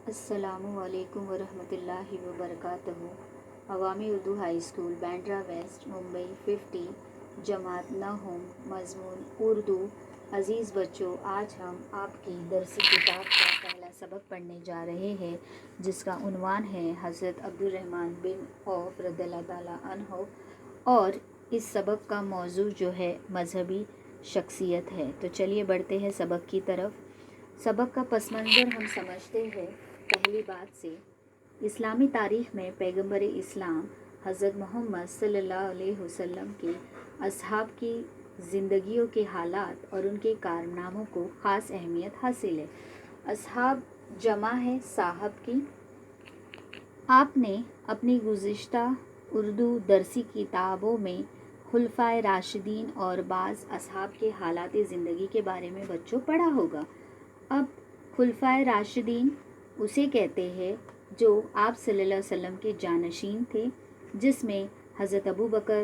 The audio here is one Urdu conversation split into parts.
السلام علیکم ورحمۃ اللہ وبرکاتہ۔ عوامی Urdu high school Bandra west Mumbai 50 جماعت نہم مضمون اردو۔ عزیز بچوں، آج ہم آپ کی درسی کتاب کا پہلا سبق پڑھنے جا رہے ہیں جس کا عنوان ہے حضرت عبدالرحمن بن عوف رضی اللہ تعالیٰ عنہ، اور اس سبق کا موضوع جو ہے مذہبی شخصیت ہے۔ تو چلیے بڑھتے ہیں سبق کی طرف۔ سبق کا پس منظر ہم سمجھتے ہیں پہلی بات سے۔ اسلامی تاریخ میں پیغمبر اسلام حضرت محمد صلی اللہ علیہ وسلم کے اصحاب کی زندگیوں کے حالات اور ان کے کارناموں کو خاص اہمیت حاصل ہے۔ اصحاب جمع ہے صاحب کی۔ آپ نے اپنی گزشتہ اردو درسی کتابوں میں خلفائے راشدین اور بعض اصحاب کے حالات زندگی کے بارے میں بچوں پڑھا ہوگا۔ اب خلفائے راشدین اسے کہتے ہیں جو آپ صلی اللہ علیہ وسلم کے جانشین تھے، جس میں حضرت ابو بکر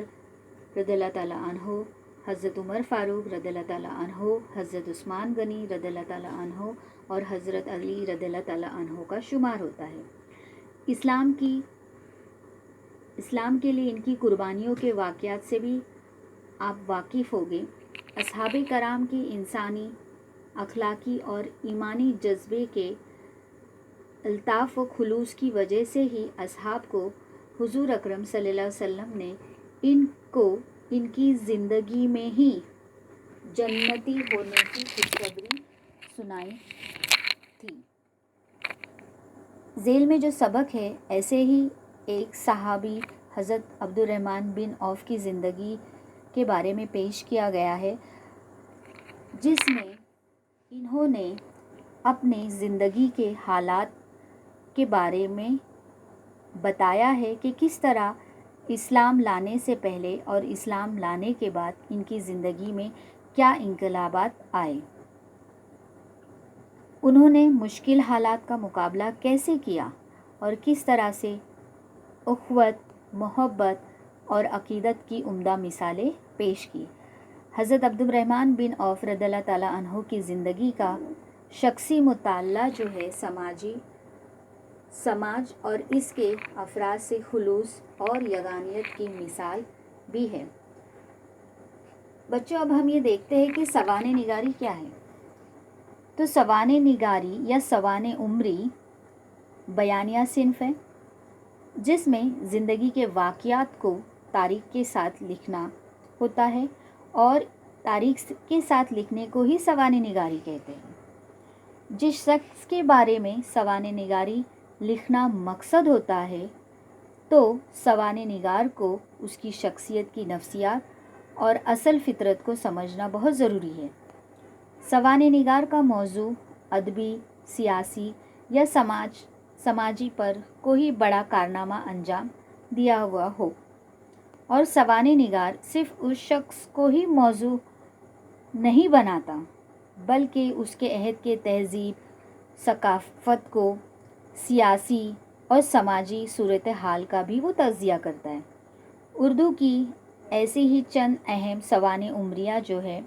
رضی اللہ تعالیٰ عنہ، حضرت عمر فاروق رضی اللہ تعالیٰ عنہ، حضرت عثمان غنی رضی اللہ تعالیٰ عنہ اور حضرت علی رضی اللہ تعالیٰ عنہ کا شمار ہوتا ہے۔ اسلام کے لیے ان کی قربانیوں کے واقعات سے بھی آپ واقف ہوگے۔ اصحاب کرام کی انسانی، اخلاقی اور ایمانی جذبے کے الطاف و خلوص کی وجہ سے ہی اصحاب کو حضور اکرم صلی اللہ علیہ وسلم نے ان کی زندگی میں ہی جنتی ہونے کی خوشخبری سنائی تھی۔ ذیل میں جو سبق ہے ایسے ہی ایک صحابی حضرت عبدالرحمن بن عوف کی زندگی کے بارے میں پیش کیا گیا ہے، جس میں انہوں نے اپنے زندگی کے حالات کے بارے میں بتایا ہے کہ کس طرح اسلام لانے سے پہلے اور اسلام لانے کے بعد ان کی زندگی میں کیا انقلابات آئے، انہوں نے مشکل حالات کا مقابلہ کیسے کیا اور کس طرح سے اخوت، محبت اور عقیدت کی عمدہ مثالیں پیش کی۔ حضرت عبدالرحمن بن عوف رضی اللہ تعالیٰ عنہ کی زندگی کا شخصی مطالعہ جو ہے سماج اور اس کے افراد سے خلوص اور یگانیت کی مثال بھی ہے۔ بچوں، اب ہم یہ دیکھتے ہیں کہ سوانح نگاری کیا ہے۔ تو سوانح نگاری یا سوانح عمری بیانیہ صنف ہے جس میں زندگی کے واقعات کو تاریخ کے ساتھ لکھنا ہوتا ہے، اور تاریخ کے ساتھ لکھنے کو ہی سوانح نگاری کہتے ہیں۔ جس شخص کے بارے میں سوانح نگاری لکھنا مقصد ہوتا ہے تو سوانح نگار کو اس کی شخصیت کی نفسیات اور اصل فطرت کو سمجھنا بہت ضروری ہے۔ سوانح نگار کا موضوع ادبی، سیاسی یا سماجی پر کوئی بڑا کارنامہ انجام دیا ہوا ہو، اور سوانح نگار صرف اس شخص کو ہی موضوع نہیں بناتا بلکہ اس کے عہد کے تہذیب، ثقافت کو، سیاسی اور سماجی صورتحال کا بھی وہ تجزیہ کرتا ہے۔ اردو کی ایسی ہی چند اہم سوانح عمریہ جو ہے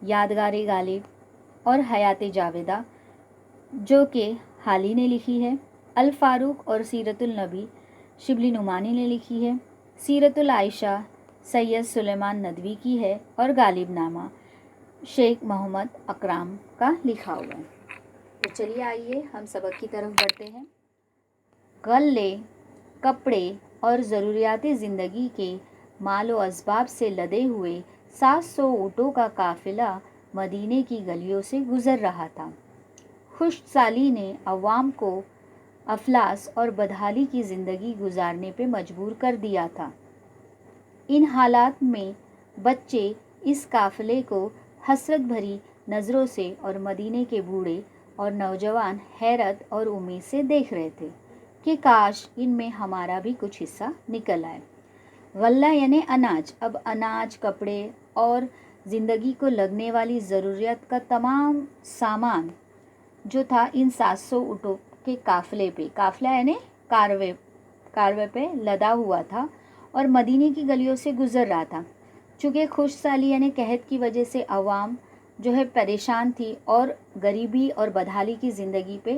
یادگار غالب اور حیات جاویدہ جو کہ حالی نے لکھی ہے، الفاروق اور سیرت النبی شبلی نعمانی نے لکھی ہے، سیرت العائشہ سید سلیمان ندوی کی ہے، اور غالب نامہ شیخ محمد اکرام کا لکھا ہوا ہے۔ تو چلیے آئیے ہم سبق کی طرف بڑھتے ہیں۔ غلے، کپڑے اور ضروریات زندگی کے مال و اسباب سے لدے ہوئے 700 اونٹوں کا قافلہ مدینے کی گلیوں سے گزر رہا تھا۔ خشک سالی نے عوام کو افلاس اور بدحالی کی زندگی گزارنے پہ مجبور کر دیا تھا۔ ان حالات میں بچے اس قافلے کو حسرت بھری نظروں سے اور مدینے کے بوڑھے اور نوجوان حیرت اور امید سے دیکھ رہے تھے کہ کاش ان میں ہمارا بھی کچھ حصہ نکل آئے۔ غلہ یعنی اناج۔ اب اناج، کپڑے اور زندگی کو لگنے والی ضروریات کا تمام سامان جو تھا ان 700 اونٹوں کے قافلے پہ، قافلہ یعنی کاروے پہ لدا ہوا تھا اور مدینے کی گلیوں سے گزر رہا تھا۔ چونکہ خشک سالی یعنی قحط کی وجہ سے عوام جو ہے پریشان تھی اور غریبی اور بدحالی کی زندگی پہ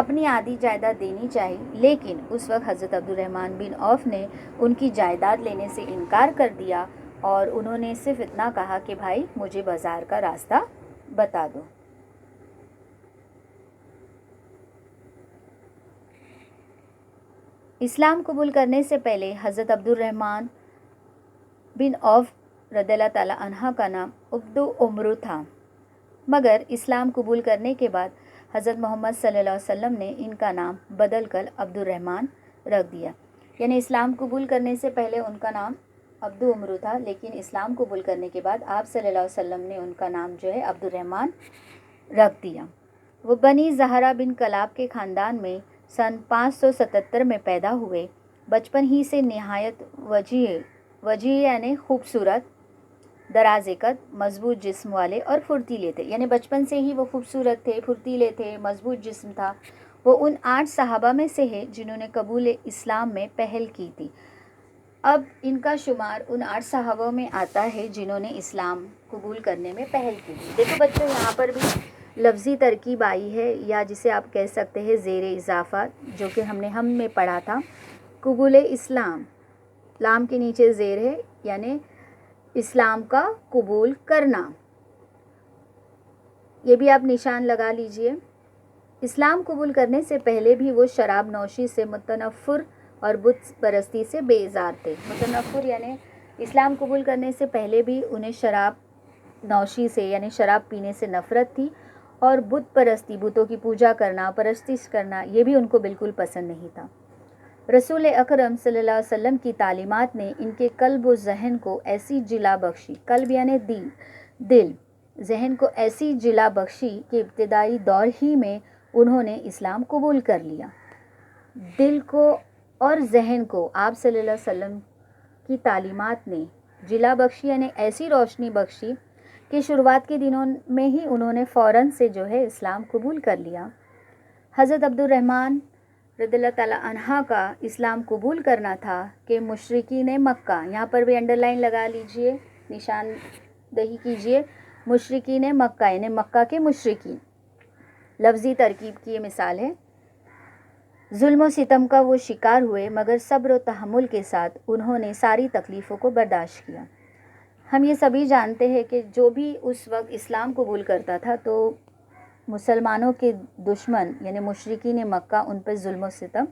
اپنی آدھی جائیداد دینی چاہیے، لیکن اس وقت حضرت عبد الرحمن بن عوف نے ان کی جائیداد لینے سے انکار کر دیا اور انہوں نے صرف اتنا کہا کہ بھائی مجھے بازار کا راستہ بتا دو۔ اسلام قبول کرنے سے پہلے حضرت عبد الرحمن بن عوف رضی اللہ تعالیٰ عنہ کا نام عبد عمرو تھا، مگر اسلام قبول کرنے کے بعد حضرت محمد صلی اللہ علیہ وسلم نے ان کا نام بدل کر عبد الرحمن رکھ دیا۔ یعنی اسلام قبول کرنے سے پہلے ان کا نام عبد عمرو تھا، لیکن اسلام قبول کرنے کے بعد آپ صلی اللہ علیہ وسلم نے ان کا نام جو ہے عبد الرحمن رکھ دیا۔ وہ بنی زہرہ بن کلاب کے خاندان میں سن 577 میں پیدا ہوئے۔ بچپن ہی سے نہایت وجیح یعنی خوبصورت، دراز قد، مضبوط جسم والے اور پھرتیلے تھے۔ یعنی بچپن سے ہی وہ خوبصورت تھے، پھرتیلے تھے، مضبوط جسم تھا۔ وہ ان 8 صحابہ میں سے ہے جنہوں نے قبول اسلام میں پہل کی تھی۔ اب ان کا شمار ان 8 صحابوں میں آتا ہے جنہوں نے اسلام قبول کرنے میں پہل کی تھی۔ دیکھو بچوں، یہاں پر بھی لفظی ترکیب آئی ہے، یا جسے آپ کہہ سکتے ہیں زیر اضافہ، جو کہ ہم میں پڑھا تھا۔ قبول اسلام، لام کے نیچے زیر ہے، یعنی اسلام کا قبول کرنا۔ یہ بھی آپ نشان لگا لیجئے۔ اسلام قبول کرنے سے پہلے بھی وہ شراب نوشی سے متنفر اور بت پرستی سے بیزار تھے۔ متنفر یعنی اسلام قبول کرنے سے پہلے بھی انہیں شراب نوشی سے یعنی شراب پینے سے نفرت تھی، اور بت پرستی، بتوں کی پوجا کرنا، پرستش کرنا، یہ بھی ان کو بالکل پسند نہیں تھا۔ رسول اکرم صلی اللہ علیہ وسلم کی تعلیمات نے ان کے قلب و ذہن کو ایسی جلا بخشی، قلب یعنی دل، ذہن کو ایسی جلا بخشی کہ ابتدائی دور ہی میں انہوں نے اسلام قبول کر لیا۔ دل کو اور ذہن کو آپ صلی اللہ علیہ وسلم کی تعلیمات نے جلا بخشی، یعنی ایسی روشنی بخشی کہ شروعات کے دنوں میں ہی انہوں نے فوراً سے جو ہے اسلام قبول کر لیا۔ حضرت عبد الرحمن رضی اللہ تعالیٰ عنہ کا اسلام قبول کرنا تھا کہ مشرکین مکہ، یہاں پر بھی انڈر لائن لگا لیجئے، نشان دہی کیجئے، مشرکین مکہ یعنی مکہ کے مشرکین، لفظی ترکیب کی یہ مثال ہے۔ ظلم و ستم کا وہ شکار ہوئے، مگر صبر و تحمل کے ساتھ انہوں نے ساری تکلیفوں کو برداشت کیا۔ ہم یہ سبھی جانتے ہیں کہ جو بھی اس وقت اسلام قبول کرتا تھا تو مسلمانوں کے دشمن یعنی مشرکین مکہ ان پر ظلم و ستم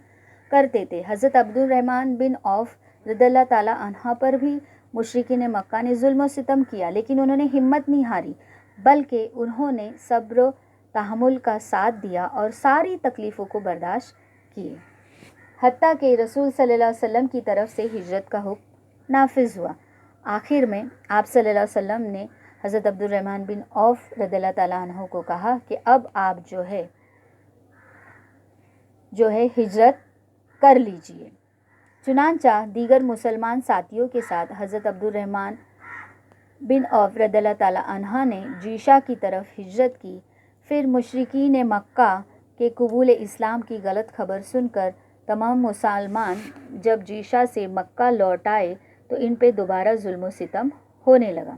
کرتے تھے۔ حضرت عبد الرحمن بن عوف رضی اللہ تعالیٰ عنہ پر بھی مشرکین مکہ نے ظلم و ستم کیا، لیکن انہوں نے ہمت نہیں ہاری، بلکہ انہوں نے صبر و تحمل کا ساتھ دیا اور ساری تکلیفوں کو برداشت کیے، حتیٰ کہ رسول صلی اللہ علیہ وسلم کی طرف سے ہجرت کا حکم نافذ ہوا۔ آخر میں آپ صلی اللہ علیہ وسلم نے حضرت عبد الرحمن بن عوف رضی اللہ تعالیٰ عنہ کو کہا کہ اب آپ جو ہے ہجرت کر لیجئے۔ چنانچہ دیگر مسلمان ساتھیوں کے ساتھ حضرت عبد الرحمن بن عوف رضی اللہ تعالیٰ عنہ نے جیشہ کی طرف ہجرت کی۔ پھر مشرکین مکہ کے قبول اسلام کی غلط خبر سن کر تمام مسلمان جب جیشہ سے مکہ لوٹ آئے تو ان پہ دوبارہ ظلم و ستم ہونے لگا۔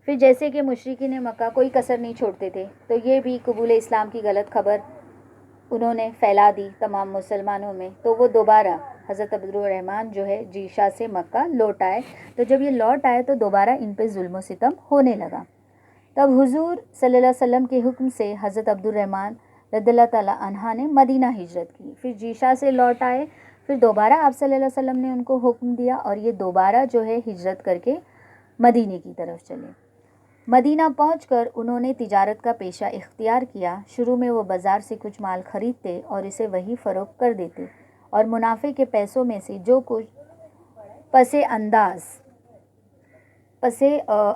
پھر جیسے کہ مشرکین مکہ کوئی کسر نہیں چھوڑتے تھے، تو یہ بھی قبول اسلام کی غلط خبر انہوں نے پھیلا دی تمام مسلمانوں میں، تو وہ دوبارہ حضرت عبد الرحمن جو ہے جیشہ سے مکہ لوٹ آئے۔ تو جب یہ لوٹ آئے تو دوبارہ ان پہ ظلم و ستم ہونے لگا۔ تب حضور صلی اللہ علیہ وسلم کے حکم سے حضرت عبد الرحمن رضی اللہ تعالیٰ عنہ نے مدینہ ہجرت کی۔ پھر جیشہ سے لوٹ آئے، پھر دوبارہ آپ صلی اللہ علیہ وسلم نے ان کو حکم دیا اور یہ دوبارہ جو ہے ہجرت کر کے مدینے کی طرف چلے۔ مدینہ پہنچ کر انہوں نے تجارت کا پیشہ اختیار کیا۔ شروع میں وہ بازار سے کچھ مال خریدتے اور اسے وہی فروخت کر دیتے، اور منافع کے پیسوں میں سے جو کچھ پس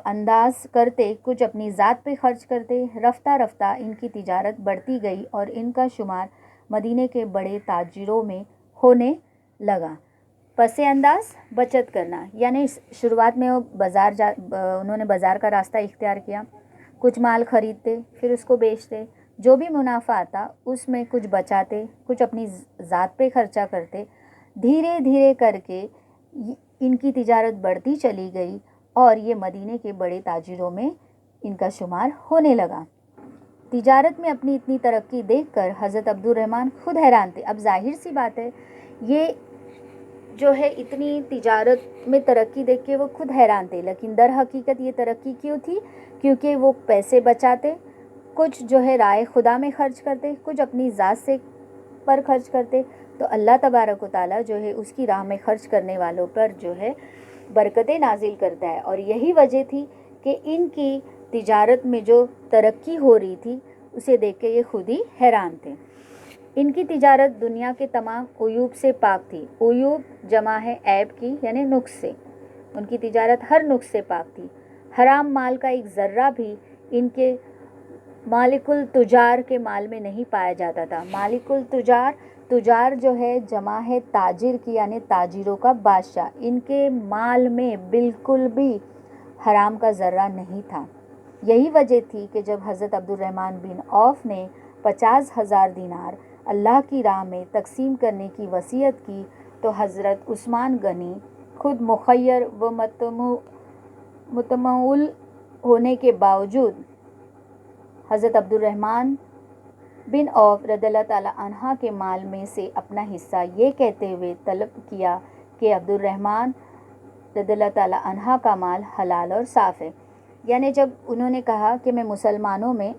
انداز کرتے کچھ اپنی ذات پہ خرچ کرتے۔ رفتہ رفتہ ان کی تجارت بڑھتی گئی اور ان کا شمار مدینے کے بڑے تاجروں میں ہونے لگا۔ پس انداز بچت کرنا، یعنی شروعات میں انہوں نے بازار کا راستہ اختیار کیا، کچھ مال خریدتے، پھر اس کو بیچتے، جو بھی منافع آتا اس میں کچھ بچاتے، کچھ اپنی ذات پہ خرچہ کرتے۔ دھیرے دھیرے کر کے ان کی تجارت بڑھتی چلی گئی اور یہ مدینے کے بڑے تاجروں میں ان کا شمار ہونے لگا۔ تجارت میں اپنی اتنی ترقی دیکھ کر حضرت عبد الرحمن خود حیران تھے. اب ظاہر سی بات ہے یہ جو ہے اتنی تجارت میں ترقی دیکھ کے وہ خود حیران تھے، لیکن در حقیقت یہ ترقی کیوں تھی؟ کیونکہ وہ پیسے بچاتے، کچھ جو ہے رائے خدا میں خرچ کرتے، کچھ اپنی ذات سے پر خرچ کرتے، تو اللہ تبارک و تعالیٰ جو ہے اس کی راہ میں خرچ کرنے والوں پر جو ہے برکتیں نازل کرتا ہے. اور یہی وجہ تھی کہ ان کی تجارت میں جو ترقی ہو رہی تھی اسے دیکھ کے یہ خود ہی حیران تھے. ان کی تجارت دنیا کے تمام عیوب سے پاک تھی. عیوب جمع ہے عیب کی یعنی نقص سے. ان کی تجارت ہر نقص سے پاک تھی. حرام مال کا ایک ذرہ بھی ان کے مالک التجار کے مال میں نہیں پایا جاتا تھا. مالک التجار، تجار جو ہے جمع ہے تاجر کی یعنی تاجروں کا بادشاہ. ان کے مال میں بالکل بھی حرام کا ذرہ نہیں تھا. یہی وجہ تھی کہ جب حضرت عبد الرحمن بن عوف نے 50,000 دینار اللہ کی راہ میں تقسیم کرنے کی وصیت کی تو حضرت عثمان غنی خود مخیر و متمول ہونے کے باوجود حضرت عبد الرحمن بن عوف رضی اللہ تعالیٰ عنہ کے مال میں سے اپنا حصہ یہ کہتے ہوئے طلب کیا کہ عبد الرحمن رضی اللہ تعالیٰ عنہ کا مال حلال اور صاف ہے. یعنی جب انہوں نے کہا کہ میں مسلمانوں میں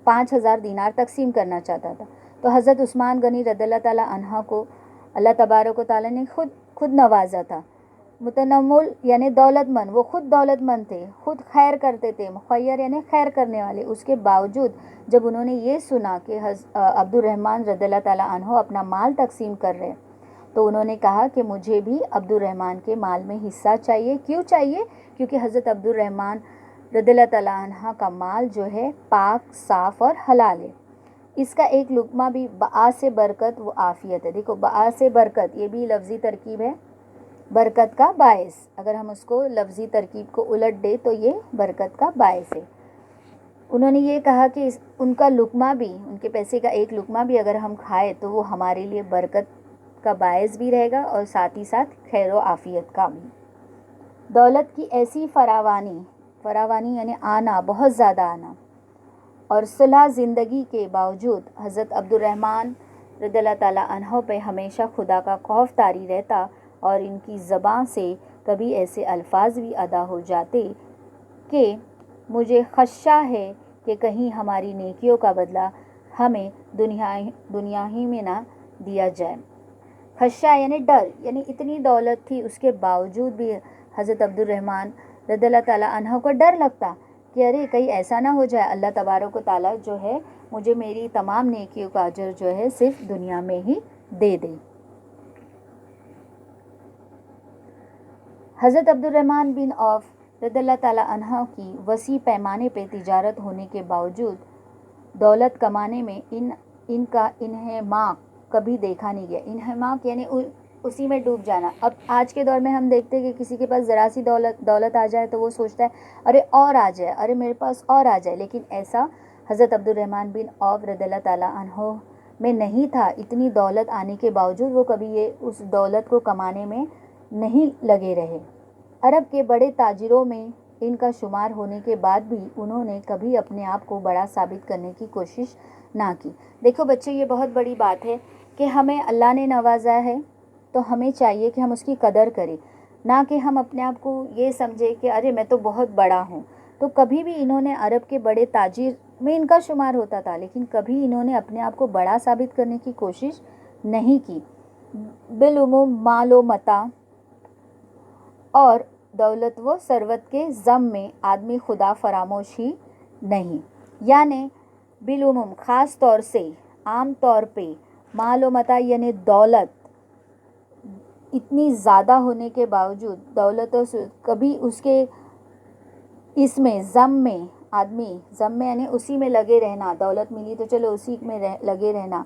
5,000 دینار تقسیم کرنا چاہتا تھا تو حضرت عثمان غنی رضی اللہ تعالیٰ عنہ کو اللہ تبارک و تعالیٰ نے خود نوازا تھا. متنمل یعنی دولت مند، وہ خود دولت مند تھے، خود خیر کرتے تھے. مخیر یعنی خیر کرنے والے. اس کے باوجود جب انہوں نے یہ سنا کہ عبد الرحمن رضی اللہ تعالیٰ عنہ اپنا مال تقسیم کر رہے تو انہوں نے کہا کہ مجھے بھی عبد الرحمن کے مال میں حصہ چاہیے. کیوں چاہیے؟ کیونکہ حضرت عبد الرحمن رضی اللہ تعالیٰ عنہ کا مال جو ہے پاک، صاف اور حلال ہے. اس کا ایک لقمہ بھی باعث برکت و عافیت ہے. دیکھو باعث برکت یہ بھی لفظی ترکیب ہے، برکت کا باعث. اگر ہم اس کو لفظی ترکیب کو الٹ دیں تو یہ برکت کا باعث ہے. انہوں نے یہ کہا کہ ان کا لقمہ بھی، ان کے پیسے کا ایک لقمہ بھی اگر ہم کھائے تو وہ ہمارے لیے برکت کا باعث بھی رہے گا اور ساتھ ہی ساتھ خیر و عافیت کا بھی. دولت کی ایسی فراوانی یعنی آنا، بہت زیادہ آنا اور صلح زندگی کے باوجود حضرت عبد الرحمن رضی اللہ تعالیٰ عنہ پہ ہمیشہ خدا کا خوف طاری رہتا اور ان کی زبان سے کبھی ایسے الفاظ بھی ادا ہو جاتے کہ مجھے خدشہ ہے کہ کہیں ہماری نیکیوں کا بدلہ ہمیں دنیا ہی میں نہ دیا جائے. خدشہ یعنی ڈر، یعنی اتنی دولت تھی اس کے باوجود بھی حضرت عبد الرحمن رضی اللہ تعالیٰ عنہ کو ڈر لگتا کہ ارے کہیں ایسا نہ ہو جائے اللہ تبارک و تعالیٰ جو ہے مجھے میری تمام نیکیوں کا اجر جو ہے صرف دنیا میں ہی دے دے. حضرت عبد الرحمن بن عوف رضی اللہ تعالیٰ عنہ کی وسیع پیمانے پہ تجارت ہونے کے باوجود دولت کمانے میں ان کا انہماک کبھی دیکھا نہیں گیا. انہماک یعنی اسی میں ڈوب جانا. اب آج کے دور میں ہم دیکھتے ہیں کہ کسی کے پاس ذرا سی دولت آ جائے تو وہ سوچتا ہے ارے اور آ جائے، ارے میرے پاس اور آ جائے. لیکن ایسا حضرت عبد الرحمن بن عوف رضی اللہ تعالیٰ عنہ میں نہیں تھا. اتنی دولت آنے کے باوجود وہ کبھی اس دولت کو کمانے میں نہیں لگے رہے. عرب کے بڑے تاجروں میں ان کا شمار ہونے کے بعد بھی انہوں نے کبھی اپنے آپ کو بڑا ثابت کرنے کی کوشش نہ کی. دیکھو بچے یہ بہت بڑی بات ہے کہ ہمیں اللہ نے نوازا ہے تو ہمیں چاہیے کہ ہم اس کی قدر کریں، نہ کہ ہم اپنے آپ کو یہ سمجھے کہ ارے میں تو بہت بڑا ہوں. تو کبھی بھی انہوں نے عرب کے بڑے تاجر میں ان کا شمار ہوتا تھا لیکن کبھی انہوں نے اپنے آپ کو بڑا ثابت کرنے کی کوشش نہیں کی. بالعموم مال و متاع اور دولت و ثروت کے ضم میں آدمی خدا فراموش ہی نہیں. یعنی بالعموم خاص طور سے عام طور پہ مال و متاع یعنی دولت اتنی زیادہ ہونے کے باوجود دولت کبھی اس کے اس میں ضم میں آدمی ضم میں یعنی اسی میں لگے رہنا، دولت ملی تو چلو اسی میں لگے رہنا،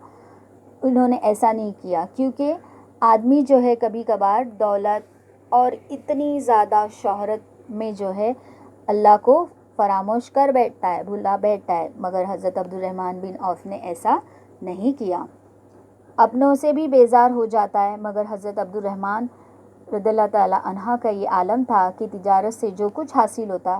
انہوں نے ایسا نہیں کیا. کیونکہ آدمی جو ہے کبھی کبھار دولت اور اتنی زیادہ شہرت میں جو ہے اللہ کو فراموش کر بیٹھتا ہے، بھولا بیٹھتا ہے. مگر حضرت عبد الرحمن بن عوف نے ایسا نہیں کیا. اپنوں سے بھی بیزار ہو جاتا ہے مگر حضرت عبد الرحمن رضی اللہ تعالیٰ عنہ کا یہ عالم تھا کہ تجارت سے جو کچھ حاصل ہوتا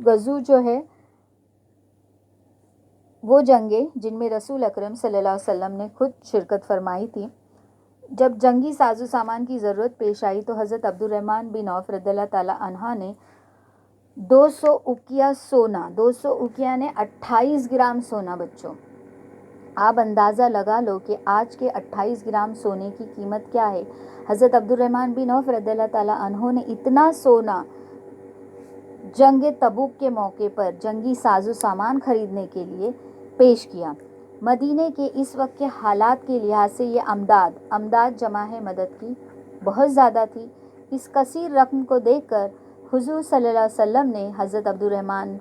غزو جو ہے وہ جنگیں جن میں رسول اکرم صلی اللہ علیہ وسلم نے خود شرکت فرمائی تھی. جب جنگی ساز و سامان کی ضرورت پیش آئی تو حضرت عبد الرحمن بن عوف رضی اللہ تعالیٰ عنہ نے 200 اوقیہ سونا، 200 اوقیہ نے 28 گرام سونا. بچوں آپ اندازہ لگا لو کہ آج کے 28 گرام سونے کی قیمت کیا ہے. حضرت عبد الرحمن بن عوف رضی اللہ تعالیٰ عنہ نے اتنا سونا جنگ تبوک کے موقع پر جنگی ساز و سامان خریدنے کے لیے پیش کیا. مدینے کے اس وقت کے حالات کے لحاظ سے یہ امداد جمع ہے مدد کی بہت زیادہ تھی. اس کثیر رقم کو دیکھ کر حضور صلی اللہ علیہ وسلم نے حضرت عبد الرحمن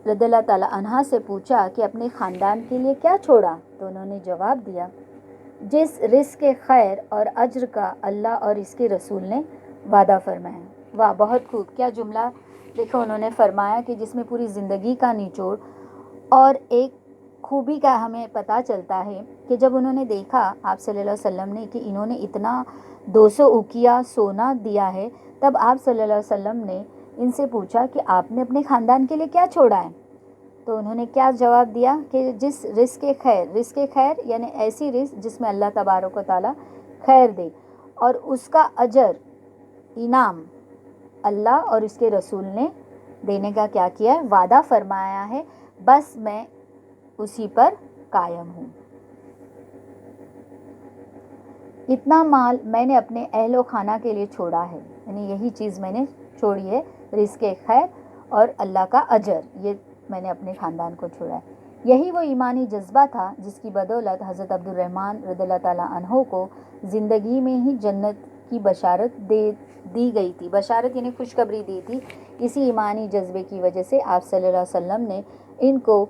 رضی اللہ تعالیٰ عنہ سے پوچھا کہ اپنے خاندان کے لیے کیا چھوڑا؟ تو انہوں نے جواب دیا، جس رزق خیر اور اجر کا اللہ اور اس کے رسول نے وعدہ فرمایا. واہ، بہت خوب. کیا جملہ دیکھو انہوں نے فرمایا کہ جس میں پوری زندگی کا نچوڑ اور ایک خوبی کا ہمیں پتہ چلتا ہے کہ جب انہوں نے دیکھا آپ صلی اللہ علیہ وسلم نے کہ انہوں نے اتنا 200 اوقیہ سونا دیا ہے، تب آپ صلی اللہ علیہ وسلم نے ان سے پوچھا کہ آپ نے اپنے خاندان کے لیے کیا چھوڑا ہے؟ تو انہوں نے کیا جواب دیا کہ جس رزق خیر یعنی ایسی رزق جس میں اللہ تبارک و تعالیٰ خیر دے اور اس کا اجر انعام اللہ اور اس کے رسول نے دینے کا کیا کیا ہے؟ وعدہ فرمایا ہے. بس میں اسی پر قائم ہوں. اتنا مال میں نے اپنے اہل و خانہ کے لیے چھوڑا ہے، یعنی یہی چیز میں نے چھوڑی ہے، رزق خیر اور اللہ کا اجر، یہ میں نے اپنے خاندان کو چھوڑا ہے. یہی وہ ایمانی جذبہ تھا جس کی بدولت حضرت عبد الرحمن رضی اللہ تعالیٰ عنہ کو زندگی میں ہی جنت کی بشارت دی گئی تھی. بشارت یعنی خوشخبری دی تھی. اسی ایمانی جذبے کی وجہ سے آپ صلی اللہ علیہ وسلم نے ان کو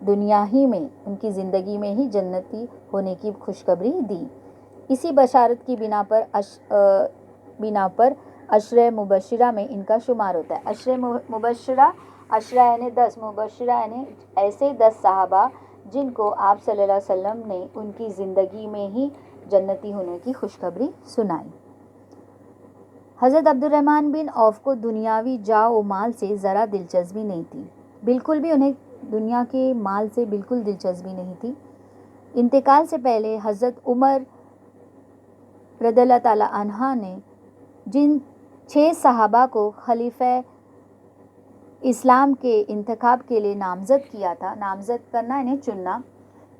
دنیا ہی میں ان کی زندگی میں ہی جنتی ہونے کی خوشخبری دی. اسی بشارت کی بنا پر عشرہ مبشرہ میں ان کا شمار ہوتا ہے. عشرہ مبشرہ، عشرہ یعنی 10، مبشرہ یعنی ایسے 10 صحابہ جن کو آپ صلی اللہ علیہ وسلم نے ان کی زندگی میں ہی جنتی ہونے کی خوشخبری سنائی. حضرت عبد الرحمن بن عوف کو دنیاوی جاہ و مال سے ذرا دلچسپی نہیں تھی، بالکل بھی انہیں دنیا کے مال سے بالکل دلچسپی نہیں تھی. انتقال سے پہلے حضرت عمر رضی اللہ تعالیٰ عنہ نے جن 6 صحابہ کو خلیفہ اسلام کے انتخاب کے لیے نامزد کیا تھا، نامزد کرنا یعنی چننا،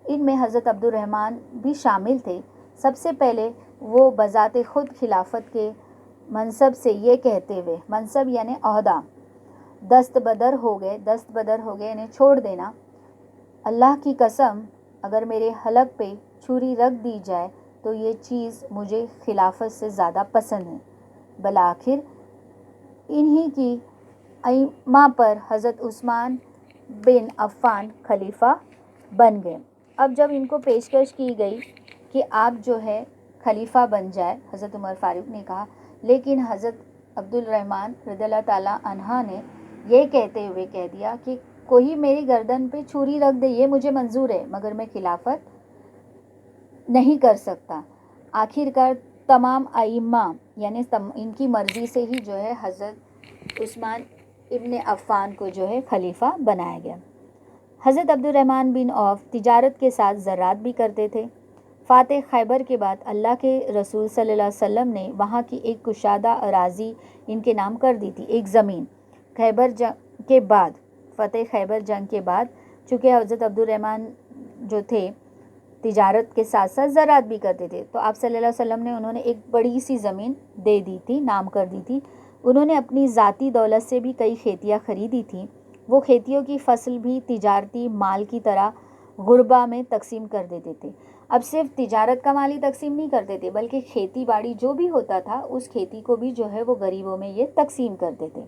ان میں حضرت عبد الرحمن بھی شامل تھے. سب سے پہلے وہ بذات خود خلافت کے منصب سے یہ کہتے ہوئے، منصب یعنی عہدہ، دست بدر ہو گئے یعنی چھوڑ دینا، اللہ کی قسم اگر میرے حلق پہ چھری رکھ دی جائے تو یہ چیز مجھے خلافت سے زیادہ پسند ہے. بالآخر انہی کی ائمہ پر حضرت عثمان بن عفان خلیفہ بن گئے. اب جب ان کو پیشکش کی گئی کہ آپ جو ہے خلیفہ بن جائے، حضرت عمر فاروق نے کہا، لیکن حضرت عبد الرحمن رضی اللہ تعالیٰ عنہ نے یہ کہتے ہوئے کہہ دیا کہ کوئی میری گردن پہ چھری رکھ دے یہ مجھے منظور ہے، مگر میں خلافت نہیں کر سکتا. آخرکار تمام ائمہ یعنی ان کی مرضی سے ہی جو ہے حضرت عثمان ابن عفان کو جو ہے خلیفہ بنایا گیا. حضرت عبد الرحمن بن عوف تجارت کے ساتھ زراعت بھی کرتے تھے. فاتح خیبر کے بعد اللہ کے رسول صلی اللہ علیہ وسلم نے وہاں کی ایک کشادہ اراضی ان کے نام کر دی تھی، ایک زمین. خیبر جنگ کے بعد، فتح خیبر جنگ کے بعد، چونکہ حضرت عبد الرحمن جو تھے تجارت کے ساتھ ساتھ زراعت بھی کرتے تھے، تو آپ صلی اللہ علیہ وسلم نے انہوں نے ایک بڑی سی زمین دے دی تھی، نام کر دی تھی. انہوں نے اپنی ذاتی دولت سے بھی کئی کھیتیاں خریدی تھیں. وہ کھیتیوں کی فصل بھی تجارتی مال کی طرح غربا میں تقسیم کر دیتے تھے. اب صرف تجارت کا مال ہی تقسیم نہیں کرتے تھے بلکہ کھیتی باڑی جو بھی ہوتا تھا اس کھیتی کو بھی جو ہے وہ غریبوں میں یہ تقسیم کرتے تھے.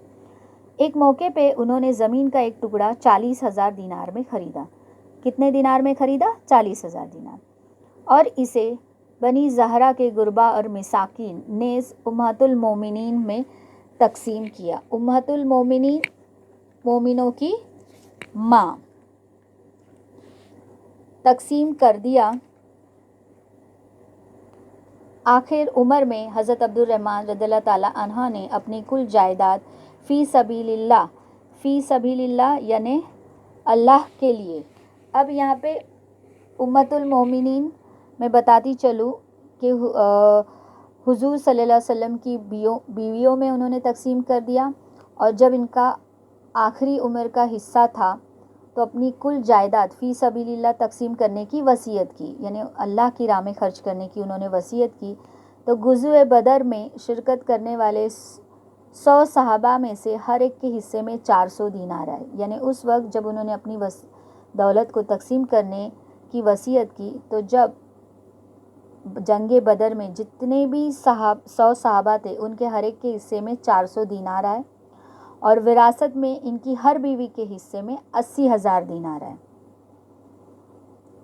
ایک موقع پہ انہوں نے زمین کا ایک ٹکڑا 40,000 دینار میں خریدا. کتنے دینار میں خریدا؟ 40,000 دینار. اور اسے بنی زہرا کے غربا اور مساکین نیز امہات المومنین میں تقسیم کیا. امہات المومنین مومنوں کی ماں تقسیم کر دیا. آخر عمر میں حضرت عبد الرحمن رضی اللہ تعالیٰ عنہ نے اپنی کل جائیداد فی سبیل اللہ فی سبیل اللہ یعنی اللہ کے لیے. اب یہاں پہ امت المومنین میں بتاتی چلوں کہ حضور صلی اللہ علیہ وسلم کی بیویوں میں انہوں نے تقسیم کر دیا، اور جب ان کا آخری عمر کا حصہ تھا تو اپنی کل جائیداد فی سبیل اللہ تقسیم کرنے کی وصیت کی، یعنی اللہ کی راہ میں خرچ کرنے کی انہوں نے وصیت کی. تو غزوہ بدر میں شرکت کرنے والے 100 صحابہ میں سے ہر ایک کے حصے میں 400 دینار آئے. یعنی اس وقت جب انہوں نے اپنی دولت کو تقسیم کرنے کی وصیت کی، تو جب جنگ بدر میں جتنے بھی 100 صحابہ تھے ان کے ہر ایک کے حصے میں 400 دینار آئے، اور وراثت میں ان کی ہر بیوی کے حصے میں 80,000 دینار آئے.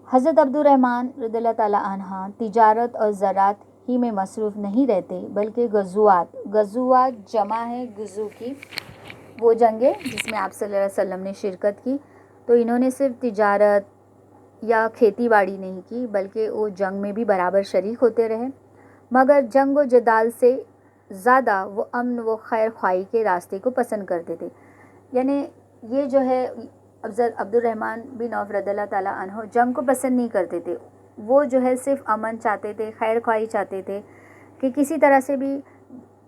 حضرت عبد الرحمن رضی اللہ تعالیٰ عنہ تجارت اور زراعت ہی میں مصروف نہیں رہتے، بلکہ غزوات جمع ہے غزو کی، وہ جنگیں جس میں آپ صلی اللہ علیہ وسلم نے شرکت کی. تو انہوں نے صرف تجارت یا کھیتی باڑی نہیں کی، بلکہ وہ جنگ میں بھی برابر شریک ہوتے رہے. مگر جنگ و جدال سے زیادہ وہ امن و خیر خواہی کے راستے کو پسند کرتے تھے. یعنی یہ جو ہے عبد الرحمن بن عوف رضی اللہ تعالیٰ عنہ جنگ کو پسند نہیں کرتے تھے، وہ جو ہے صرف امن چاہتے تھے، خیر خواہی چاہتے تھے کہ کسی طرح سے بھی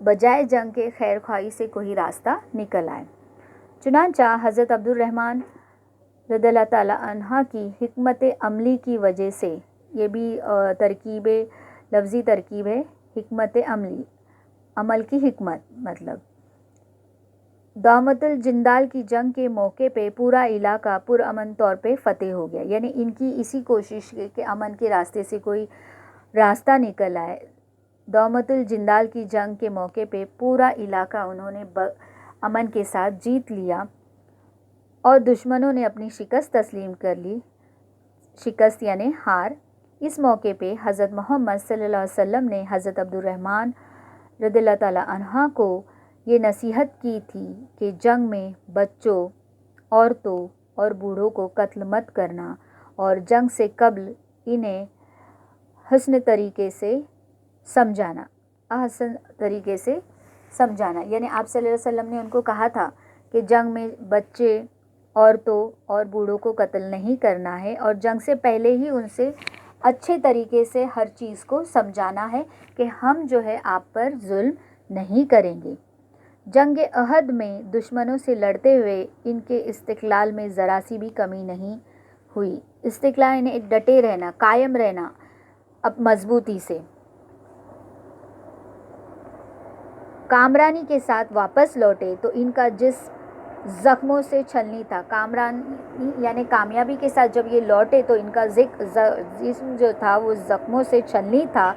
بجائے جنگ کے خیر خواہی سے کوئی راستہ نکل آئے. چنانچہ حضرت عبد الرحمن رضی اللہ تعالیٰ عنہ کی حکمت عملی کی وجہ سے، یہ بھی لفظی ترکیب ہے، حکمت عملی، عمل کی حکمت مطلب، دومت الجندال کی جنگ کے موقع پہ پورا علاقہ پرامن طور پہ فتح ہو گیا. یعنی ان کی اسی کوشش کہ امن کے راستے سے کوئی راستہ نکل آئے. دومت الجندال کی جنگ کے موقع پہ پورا علاقہ انہوں نے امن کے ساتھ جیت لیا، اور دشمنوں نے اپنی شکست تسلیم کر لی. شکست یعنی ہار. اس موقع پہ حضرت محمد صلی اللہ علیہ وسلم نے حضرت عبد الرحمن رضی اللہ تعالیٰ عنہ کو یہ نصیحت کی تھی کہ جنگ میں بچوں، عورتوں اور بوڑھوں کو قتل مت کرنا، اور جنگ سے قبل انہیں احسن طریقے سے سمجھانا. یعنی آپ صلی اللہ علیہ وسلم نے ان کو کہا تھا کہ جنگ میں بچے، عورتوں اور بوڑھوں کو قتل نہیں کرنا ہے، اور جنگ سے پہلے ہی ان سے اچھے طریقے سے ہر چیز کو سمجھانا ہے کہ ہم جو ہے آپ پر ظلم نہیں کریں گے. جنگ احد میں دشمنوں سے لڑتے ہوئے ان کے استقلال میں ذرا سی بھی کمی نہیں ہوئی. استقلال یعنی ڈٹے رہنا، قائم رہنا اب مضبوطی سے. کامرانی کے ساتھ واپس لوٹے تو ان کا جسم زخموں سے چھلنی تھا. کامرانی یعنی کامیابی کے ساتھ جب یہ لوٹے تو ان کا جسم جو تھا وہ زخموں سے چھلنی تھا.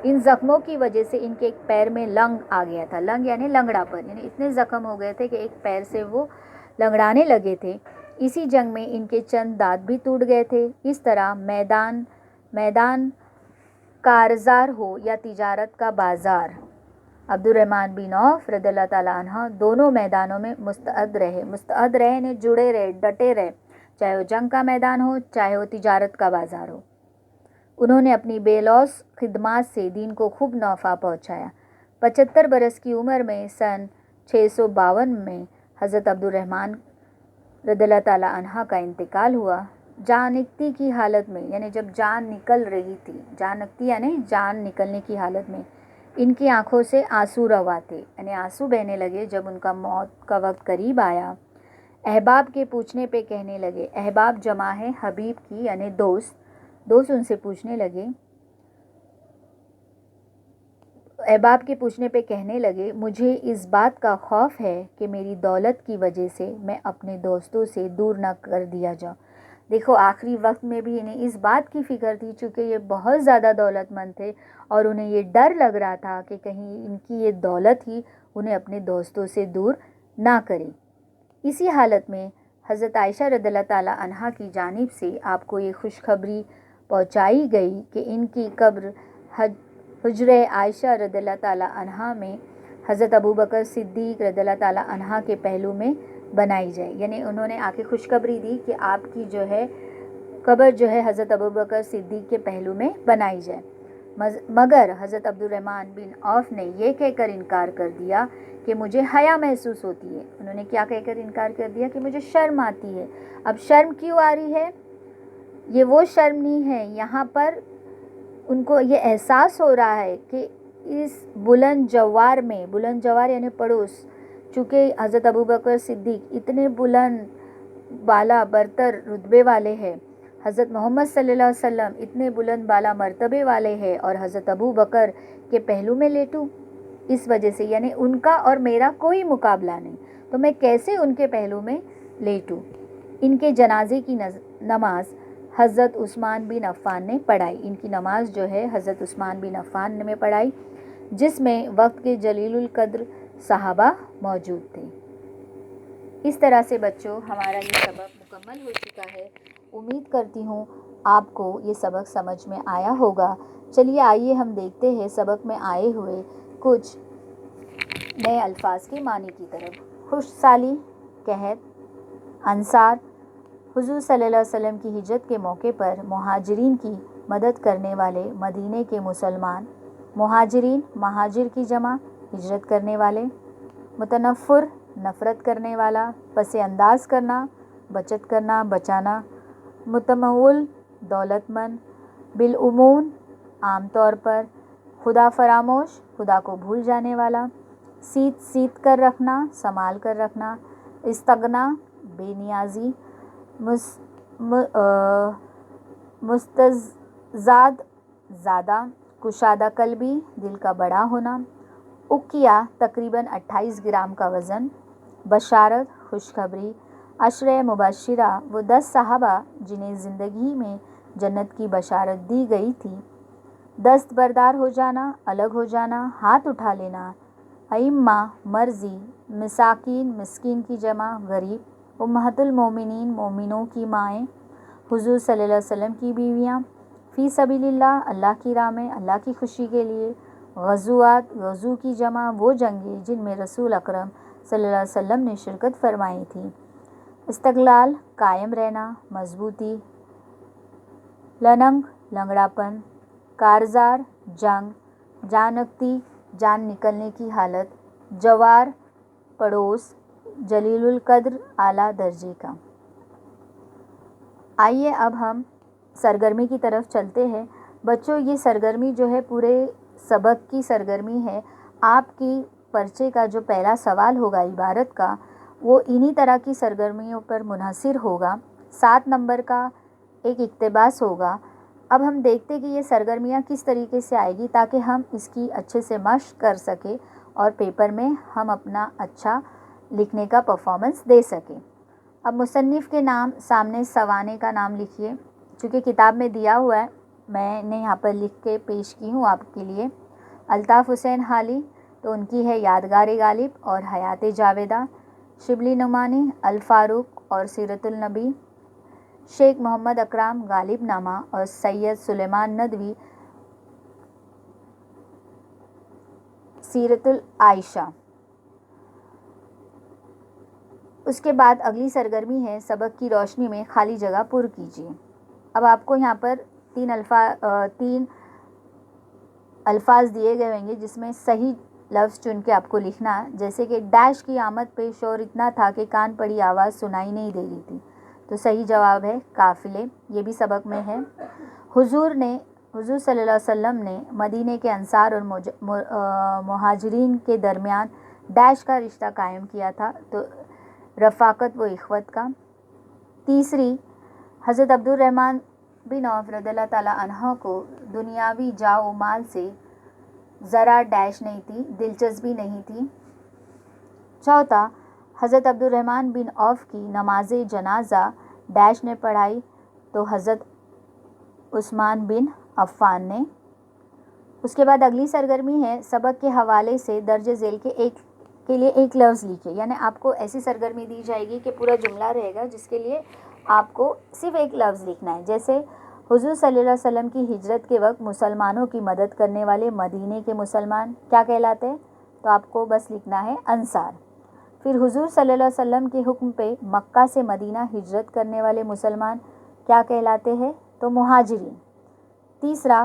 ان زخموں کی وجہ سے ان کے ایک پیر میں لنگ آ گیا تھا. لنگ یعنی لنگڑا پن، یعنی اتنے زخم ہو گئے تھے کہ ایک پیر سے وہ لنگڑانے لگے تھے. اسی جنگ میں ان کے چند دانت بھی ٹوٹ گئے تھے. اس طرح میدان کارزار ہو یا تجارت کا بازار، عبد الرحمن بن عوف رضی اللہ تعالیٰ عنہ دونوں میدانوں میں مستعد رہے نے جڑے رہے، ڈٹے رہے، چاہے وہ جنگ کا میدان ہو چاہے وہ تجارت کا بازار ہو. انہوں نے اپنی بے لوث خدمات سے دین کو خوب نفع پہنچایا. 75 برس کی عمر میں سن 652 میں حضرت عبد الرحمن رضی اللہ تعالیٰ عنہ کا انتقال ہوا. جان نکتی کی حالت میں، یعنی جب جان نکل رہی تھی، جان نکتی یعنی جان نکلنے کی حالت میں، ان کی آنکھوں سے آنسو روا تھے، یعنی آنسو بہنے لگے. جب ان کا موت کا وقت قریب آیا، احباب کے پوچھنے پہ کہنے لگے، احباب جمع ہے حبیب کی یعنی دوست ان سے پوچھنے لگے، احباب کے پوچھنے پہ کہنے لگے، مجھے اس بات کا خوف ہے کہ میری دولت کی وجہ سے میں اپنے دوستوں سے دور نہ کر دیا جاؤں. دیکھو آخری وقت میں بھی انہیں اس بات کی فکر تھی، چونکہ یہ بہت زیادہ دولت مند تھے اور انہیں یہ ڈر لگ رہا تھا کہ کہیں ان کی یہ دولت ہی انہیں اپنے دوستوں سے دور نہ کرے. اسی حالت میں حضرت عائشہ رضی اللہ تعالیٰ عنہ کی جانب سے آپ کو یہ خوشخبری پہنچائی گئی کہ ان کی قبر حجرہ عائشہ رضی اللہ تعالیٰ عنہ میں حضرت ابوبکر صدیق رضی اللہ تعالیٰ عنہ کے پہلو میں بنائی جائے. یعنی انہوں نے آ کے خوشخبری دی کہ آپ کی جو ہے قبر جو ہے حضرت ابوبکر صدیق کے پہلو میں بنائی جائے. مگر حضرت عبد الرحمن بن عوف نے یہ کہہ کر انکار کر دیا کہ مجھے حیا محسوس ہوتی ہے۔ انہوں نے کیا کہہ کر انکار کر دیا؟ کہ مجھے شرم آتی ہے۔ اب شرم کیوں آ رہی ہے؟ یہ وہ شرم نہیں ہے، یہاں پر ان کو یہ احساس ہو رہا ہے کہ اس بلند جوار میں، بلند جوار یعنی پڑوس، چونکہ حضرت ابوبکر صدیق اتنے بلند بالا برتر رتبے والے ہیں، حضرت محمد صلی اللہ علیہ وسلم اتنے بلند بالا مرتبے والے ہیں، اور حضرت ابوبکر کے پہلو میں لیٹوں؟ اس وجہ سے یعنی ان کا اور میرا کوئی مقابلہ نہیں، تو میں کیسے ان کے پہلو میں لیٹوں؟ ان کے جنازے کی نماز حضرت عثمان بن عفان نے پڑھائی۔ ان کی نماز جو ہے حضرت عثمان بن عفان نے پڑھائی، جس میں وقت کے جلیل القدر صحابہ موجود تھے۔ اس طرح سے بچوں ہمارا یہ سبق مکمل ہو چکا ہے۔ امید کرتی ہوں آپ کو یہ سبق سمجھ میں آیا ہوگا۔ چلیے آئیے ہم دیکھتے ہیں سبق میں آئے ہوئے کچھ نئے الفاظ کے معنی کی طرف۔ خوش سالی، قحط، انصار، حضور صلی اللہ علیہ وسلم کی ہجرت کے موقع پر مہاجرین کی مدد کرنے والے مدینے کے مسلمان۔ مہاجرین، مہاجر کی جمع، ہجرت کرنے والے۔ متنفر، نفرت کرنے والا، پس انداز کرنا، بچت کرنا، بچانا۔ متمول، دولت مند۔ بالعموم، عام طور پر۔ خدا فراموش، خدا کو بھول جانے والا۔ سیت کر رکھنا، سنبھال کر رکھنا۔ استغنا، بے نیازی۔ مستزاد، زیادہ۔ کشادہ قلبی، دل کا بڑا ہونا۔ اکیا، تقریباً 28 گرام کا وزن۔ بشارت، خوشخبری۔ عشرہ مبشرہ، وہ 10 صحابہ جنہیں زندگی میں جنت کی بشارت دی گئی تھی۔ دستبردار ہو جانا، الگ ہو جانا، ہاتھ اٹھا لینا۔ ائمہ، مرضی۔ مساکین، مسکین کی جمع، غریب۔ امہات المومنین، مومنوں کی مائیں۔ حضور صلی اللہ علیہ وسلم کی بیویاں۔ فی سبیل اللہ، اللہ کی راہ میں، اللہ کی خوشی کے لیے۔ غزوات، غزو کی جمع، وہ جنگیں جن میں رسول اکرم صلی اللہ علیہ وسلم نے شرکت فرمائی تھی۔ استقلال، قائم رہنا، مضبوطی۔ لنگ، لنگڑاپن۔ کارزار، جنگ۔ جانکتی، جان نکلنے کی حالت۔ جوار، پڑوس۔ جلیل القدر، اعلیٰ درجے کا۔ آئیے اب ہم سرگرمی کی طرف چلتے ہیں۔ بچوں یہ سرگرمی جو ہے پورے سبق کی سرگرمی ہے۔ آپ کی پرچے کا جو پہلا سوال ہوگا عبارت کا، وہ انہی طرح کی سرگرمیوں پر منحصر ہوگا۔ 7 نمبر کا ایک اقتباس ہوگا۔ اب ہم دیکھتے کہ یہ سرگرمیاں کس طریقے سے آئے گی تاکہ ہم اس کی اچھے سے مشق کر سکیں اور پیپر میں ہم اپنا اچھا لکھنے کا پرفارمنس دے سکیں۔ اب مصنف کے نام سامنے سوانح کا نام لکھیے، چونکہ کتاب میں دیا ہوا ہے، میں نے یہاں پر لکھ کے پیش کی ہوں آپ کے لیے۔ الطاف حسین حالی، تو ان کی ہے یادگار غالب اور حیات جاویدہ۔ شبلی نعمانی، الفاروق اور سیرت النبی۔ شیخ محمد اکرم، غالب نامہ اور سید سلیمان ندوی، سیرت العائشہ۔ اس کے بعد اگلی سرگرمی ہے سبق کی روشنی میں خالی جگہ پر کیجیے۔ اب آپ کو یہاں پر 3 الفاظ دیے گئے ہوں گے جس میں صحیح لفظ چن کے آپ کو لکھنا ہے، جیسے کہ ڈیش کی آمد پہ شور اتنا تھا کہ کان پڑی آواز سنائی نہیں دے رہی تھی، تو صحیح جواب ہے قافلے، یہ بھی سبق میں ہے۔ حضور صلی اللہ علیہ وسلم نے مدینے کے انصار اور مہاجرین کے درمیان ڈیش کا رشتہ قائم کیا تھا، تو رفاقت و اخوت کا۔ تیسری، حضرت عبد الرحمن بن عوف رضی اللہ تعالیٰ عنہ کو دنیاوی جاہ و مال سے ذرا ڈیش نہیں تھی، دلچسپی نہیں تھی۔ چوتھا، حضرت عبد الرحمن بن عوف کی نماز جنازہ ڈیش نے پڑھائی، تو حضرت عثمان بن عفان نے۔ اس کے بعد اگلی سرگرمی ہے سبق کے حوالے سے درج ذیل کے لیے ایک لفظ لکھے، یعنی آپ کو ایسی سرگرمی دی جائے گی کہ پورا جملہ رہے گا جس کے لیے آپ کو صرف ایک لفظ لکھنا ہے، جیسے حضور صلی اللہ علیہ وسلم کی ہجرت کے وقت مسلمانوں کی مدد کرنے والے مدینے کے مسلمان کیا کہلاتے ہیں؟ تو آپ کو بس لکھنا ہے انصار۔ پھر حضور صلی اللہ علیہ وسلم کے حکم پہ مکہ سے مدینہ ہجرت کرنے والے مسلمان کیا کہلاتے ہیں؟ تو مہاجرین۔ تیسرا،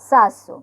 700,